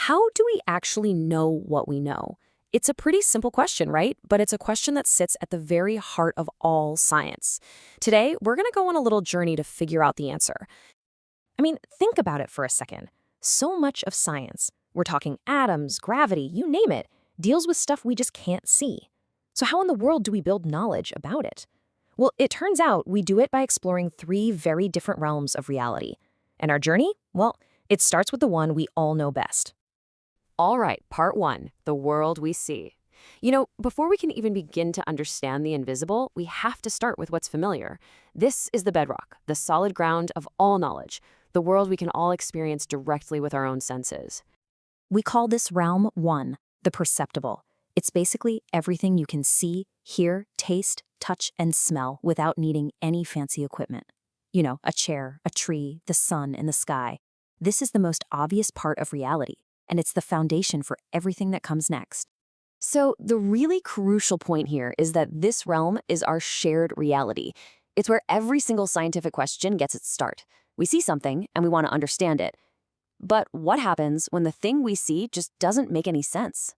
How do we actually know what we know? It's a pretty simple question, right? But it's a question that sits at the very heart of all science. Today, we're going to go on a little journey to figure out the answer. I mean, think about it for a second. So much of science, we're talking atoms, gravity, you name it, deals with stuff we just can't see. So how in the world do we build knowledge about it? Well, it turns out we do it by exploring three very different realms of reality. And our journey? Well, it starts with the one we all know best. All right, part one, the world we see. Before we can even begin to understand the invisible, we have to start with what's familiar. This is the bedrock, the solid ground of all knowledge, the world we can all experience directly with our own senses. We call this realm one, the perceptible. It's basically everything you can see, hear, taste, touch, and smell without needing any fancy equipment. A chair, a tree, the sun, and the sky. This is the most obvious part of reality, and it's the foundation for everything that comes next. So the really crucial point here is that this realm is our shared reality. It's where every single scientific question gets its start. We see something, and we want to understand it. But what happens when the thing we see just doesn't make any sense?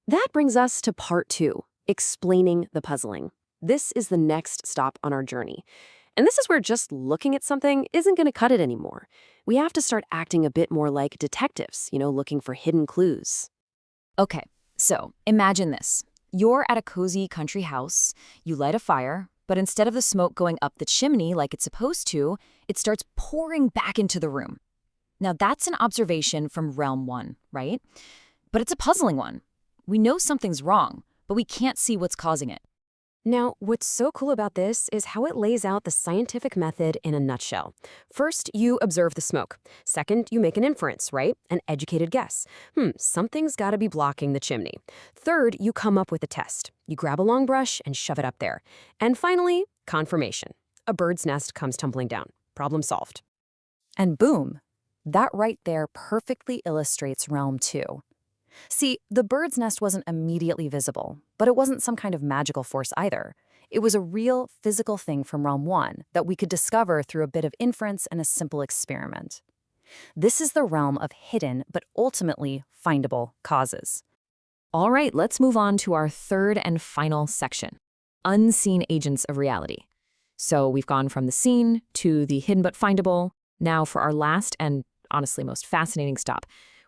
That brings us to part two, explaining the puzzling. This is the next stop on our journey. And this is where just looking at something isn't going to cut it anymore. We have to start acting a bit more like detectives, looking for hidden clues. Okay, so imagine this. You're at a cozy country house, you light a fire, but instead of the smoke going up the chimney like it's supposed to, it starts pouring back into the room. Now that's an observation from realm one, right? But it's a puzzling one. We know something's wrong, but we can't see what's causing it. Now, what's so cool about this is how it lays out the scientific method in a nutshell. First, you observe the smoke. Second, you make an inference, right? An educated guess. Something's got to be blocking the chimney. Third, you come up with a test. You grab a long brush and shove it up there. And finally, confirmation. A bird's nest comes tumbling down. Problem solved. And boom, that right there perfectly illustrates realm two. See, the bird's nest wasn't immediately visible, but it wasn't some kind of magical force either. It was a real physical thing from realm one that we could discover through a bit of inference and a simple experiment. This is the realm of hidden but ultimately findable causes. All right, let's move on to our third and final section, unseen agents of reality. So we've gone from the seen to the hidden but findable. Now for our last and honestly most fascinating stop,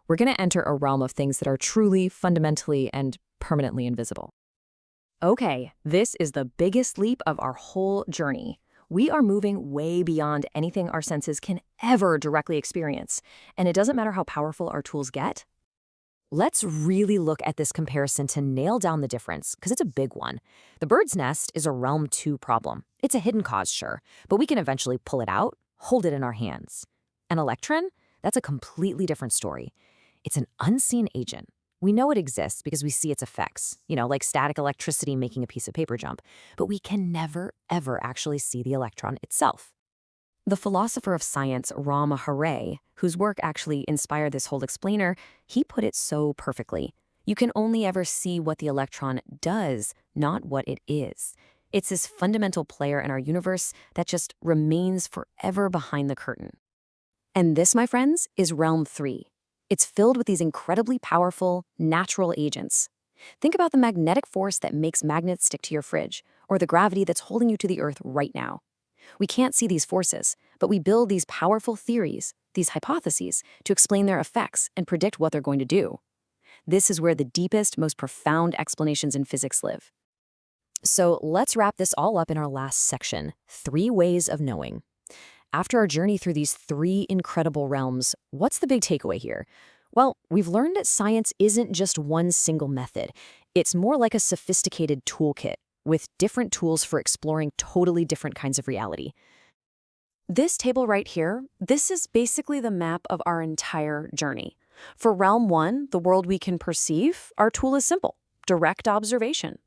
we're going to enter a realm of things that are truly, fundamentally, and permanently invisible. Okay, this is the biggest leap of our whole journey. We are moving way beyond anything our senses can ever directly experience, and it doesn't matter how powerful our tools get. Let's really look at this comparison to nail down the difference, because it's a big one. The bird's nest is a realm 2 problem. It's a hidden cause, sure, but we can eventually pull it out, hold it in our hands. An electron? That's a completely different story. It's an unseen agent. We know it exists because we see its effects, like static electricity making a piece of paper jump, but we can never, ever actually see the electron itself. The philosopher of science, Harre, whose work actually inspired this whole explainer, he put it so perfectly. You can only ever see what the electron does, not what it is. It's this fundamental player in our universe that just remains forever behind the curtain. And this, my friends, is realm 3. It's filled with these incredibly powerful, natural agents. Think about the magnetic force that makes magnets stick to your fridge, or the gravity that's holding you to the earth right now. We can't see these forces, but we build these powerful theories, these hypotheses, to explain their effects and predict what they're going to do. This is where the deepest, most profound explanations in physics live. So let's wrap this all up in our last section, 3 ways of knowing. After our journey through these 3 incredible realms, what's the big takeaway here? Well, we've learned that science isn't just one single method. It's more like a sophisticated toolkit with different tools for exploring totally different kinds of reality. This table right here, this is basically the map of our entire journey. For realm 1, the world we can perceive, our tool is simple: direct observation.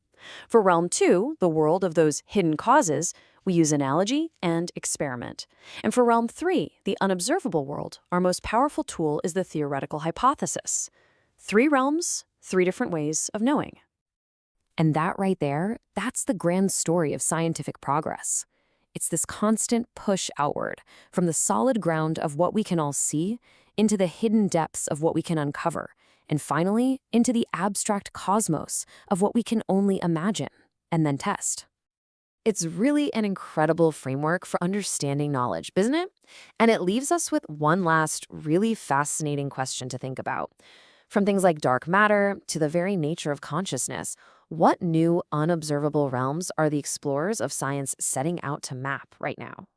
For realm 2, the world of those hidden causes, we use analogy and experiment. And for realm 3, the unobservable world, our most powerful tool is the theoretical hypothesis. 3 realms, 3 different ways of knowing. And that right there, that's the grand story of scientific progress. It's this constant push outward from the solid ground of what we can all see into the hidden depths of what we can uncover, and finally, into the abstract cosmos of what we can only imagine and then test. It's really an incredible framework for understanding knowledge, isn't it? And it leaves us with one last really fascinating question to think about. From things like dark matter to the very nature of consciousness, what new unobservable realms are the explorers of science setting out to map right now?